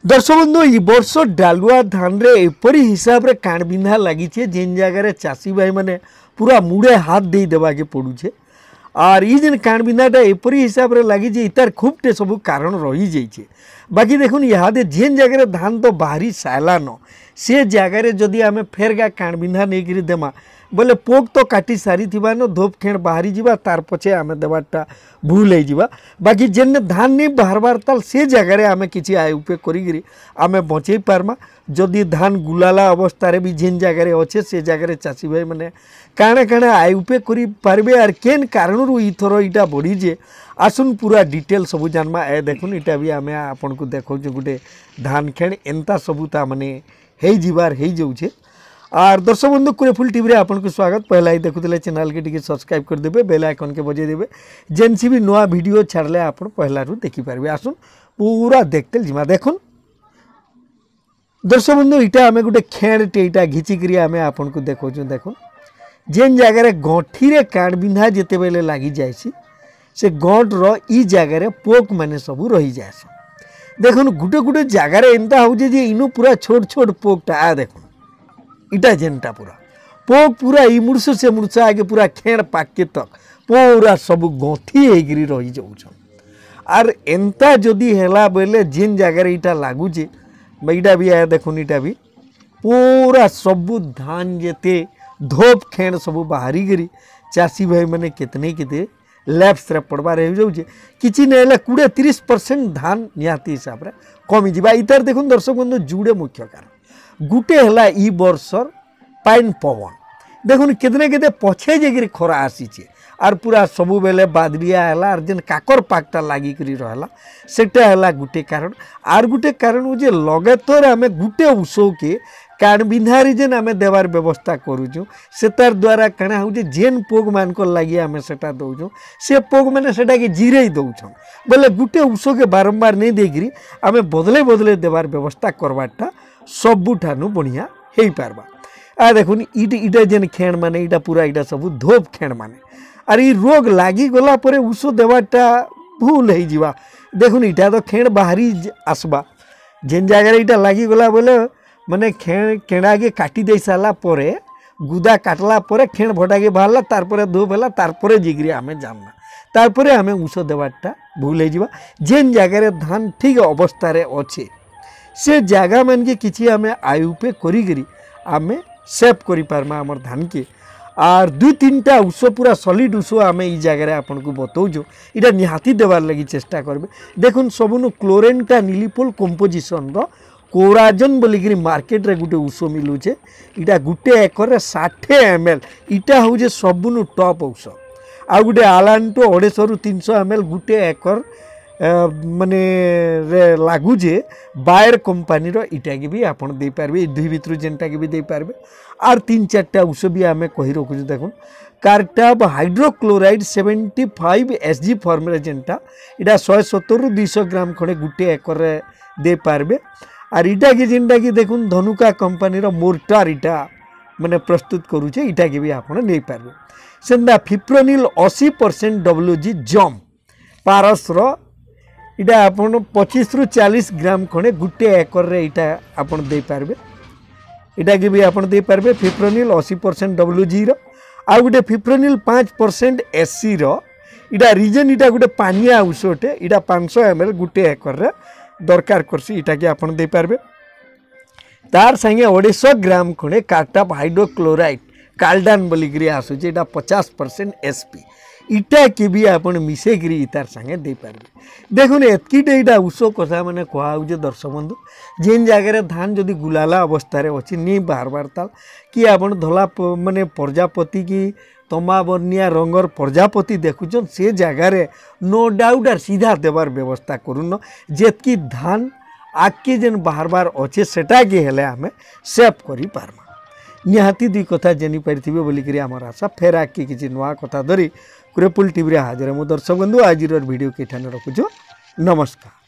दर्शक बंधु ये वर्ष डालुआ धान रे एपरी हिसाब रे काण बिंधा लगी जेन जगह चाषी भाई मैंने पूरा मुड़े हाथ दे देवा के पड़ुछे और ये जेन काण बिंधाटा एपरी हिसाब रे लगी इतार खूबटे सब कारण रही जाइए। बाकी देखुन इहादे जेन जगह धान तो बाहरी सारान से जगह जदि आम फेरगा काण बिंधा नहीं देमा बोले पोक तो काटी सारी थी न धोप खेण बाहरी जावा तार पछे आम देवाटा भूल हो जावा। बाकी जेन धान नहीं बाहरबार ताल से जगह आम कि आय उपे करी आम बचे पार्मा जदि धान गुलाला अवस्था भी जेन जगह अच्छे से जगह चाषी भाई मैंने काणे काणे आय उपे करी पारबे और केन कारण इथर इटा बढ़ीजे आसुन पूरा डिटेल सबू जानमा। ए देखुन इटा भी आम आपन को देखो गोटे धान खेण एंता सबू ता माने हेई जीवार हेई जाउछे। और दर्शक बंधु कुरेफुल टीवी रे आपन को स्वागत। पहला ही देखुले चैनल के टिके सब्सक्राइब कर देबे बेल आइकन के बजे देबे जेनसी भी नया वीडियो छाड़ले आपन पहला रु देखि पारबे। आसुन पूरा देखते जिमा देखुन दर्शक बंधु इटा आमे गोटे खेणटे इटा घिची करी आमे आपन को देखो देखुन जेन जगह गंठी रे काण बिंधा जेते बेले लागी जायसी से गंठ रो ई जगह पोक माने सब रही जायस। देखुन गुटे गुटे जगह एंता होजे जे इनु पूरा छोट छोट पोकटा आ देखुन इटा जेनटा पूरा पोक पूरा ई मुड़स से मुड़स आगे पूरा खेण पाके तक पूरा सब गंठी होगी रही जाऊन आर एंता जदि हेला बेले जेन जगह इटा लगुचे इटा भी आया देखुन इटा भी पूरा सबू धान जेते धोप खेण सब बाहरी करी चाषी भाई मैंने कितने किते लैप्स रे पड़बार हो जाऊे किसी नहीं 20-30% धान निहाती हिसाब से कमी जा। इतार देखुन दर्शक बंधु जुड़े मुख्य कारण गुटे है ई वर्षर पाइन पवन देखुन कितने केते पछे जाकर खरा आसीचे आर पूरा सबु बेले बादरिया है आर जेन काकर पाकटा लागी करी रहला सेटा है गुटे कारण। आर गुटे कारण जे लगातार आमे गुटे उषो के काण बिंधारी जेन आमे देवार व्यवस्था करूँ से तार द्वारा काଣା हो जेन पोग मान को लगी आमे सेटा दौचु से पोग मैंने सेटा के जीरे दौछन बोले गुटे उषो के बारंबार नहीं देकरी आमे बदले बदले देवार व्यवस्था करवाटा सबुठानु बढ़िया हो पारबा। आ देखुन इटा जेन खेण माने इटा पूरा इटा सब धोप खेण माने आर ई रोग लागी गला परे उषो देवाटा भूल हो जावा। देखुन इटा तो खेण बाहरी आसबा जेन जगह इटा लागी गला बोले माने खेणा के काटी दे सारा परे गुदा काटला परे खेण भटा के बाहरला तारपरे धोप है तारपरे जिगरी आमे जानना तारपरे आमे उषो देवाटा भूल हो जावा। जेन जगह धान ठीक अवस्था रे अच्छे से जगह मान के किसी आमे आयुपे करी आमे सेव करी पारमा हमर धान के आर 2-3टा उषो पूरा सॉलिड उषो आमे ई जगह आपन को बताऊँ इटा निहाती देवार लगी चेष्टा करबे। देखुन सबुनु क्लोरेनटा निलिपोल कंपोजिशन रो कोराजन बोलिकी मार्केट रे गुटे उषो मिलूचे इटा गुटे एकर 60 ml इटा हूँ सबुनु टॉप औष आ गुटे आलांटो 250-300 ml गुटे एकर माने लगुचे बायर कंपनी रो इटा के भी आपन दे पारबे दुई भितर जेनटा के भी दे पारबे। आर 3-4टा उष भी आमे कहि रखु देखुन कार्टाब हाइड्रोक्लोराइड 75 SG फॉर्मुला जेनटा इटा 170-200 ग्राम खड़े गुटे एकर दे पारबे। आर इटा के जेनटा कि देखुन धनुका कंपनी रो मोर्टार इटा माने प्रस्तुत करूचे इटा के भी आपन नहीं पारबे। सेंदा फिप्रोनिल 80% WG जम पारस रो इटा आपन 25-40 ग्राम खड़े गुटे एकर रे इटा आपन दे पारबे इटा के भी आपन दे पारबे। फिप्रोनिल 80% WG रो आ गुटे फिप्रोनिल 5% SC रो इटा रीजन इटा गुटे पानिया औषटे इटा 500 ml गुटे एकर रे दरकार करसी इटा के आपन दे पारबे। तार संगे 250 ग्राम खड़े कार्टाप हाइड्रोक्लोराइड काल्डान बोलिकी आसूचे इटा 50% SP इटा के भी आपन मिसेकरी इतार संगे दे पारबे। देखुन एतकीटे इटा उषो कथा माने कहुचे दर्शक बंधु जेन जगह धान जदि गुलाला अवस्था रे अच्छी नहीं बाहरबार ताल कि आपन धला माने प्रजापति की तमा बर्निया रंगर प्रजापति देखुचन से जगह रे नो डाउट आर सीधा देवार व्यवस्था करूँ जेतकी धान आगे जेन बाहरबार अच्छे सेटा के हेले आमे सेव करी पारमा। निहाती दुई कथा जानी पारिथिबे बोलिकी आमर आशा फेर आगे किसी नुआ कथा धरी कुरेपुल टीवी रे हाजिर मु दर्शक बंधु आज वीडियो के ठाने रखुछु। नमस्कार।